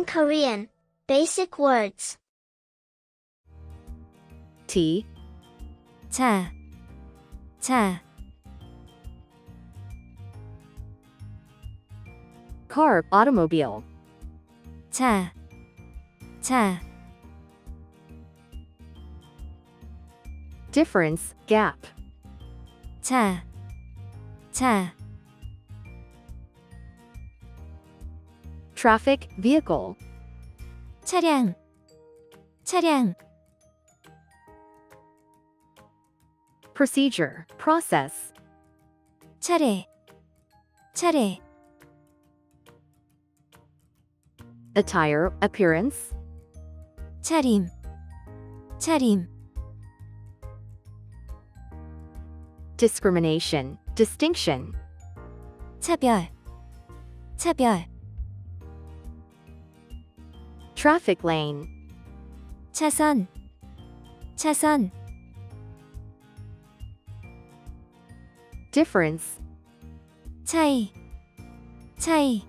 Korean. Basic words. T, 차, 차, car, automobile. 차, 차, Difference, gap. 차, 차, Traffic, vehicle. 차량, 차량, Procedure, process. 차례, 차례, Attire, appearance. 차림, 차림, Discrimination, distinction. 차별, 차별, Traffic lane. 차선, 차선, Difference, 차이, 차이,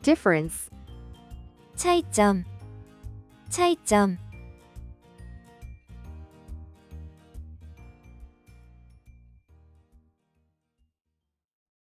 difference. 차이점, 차이점,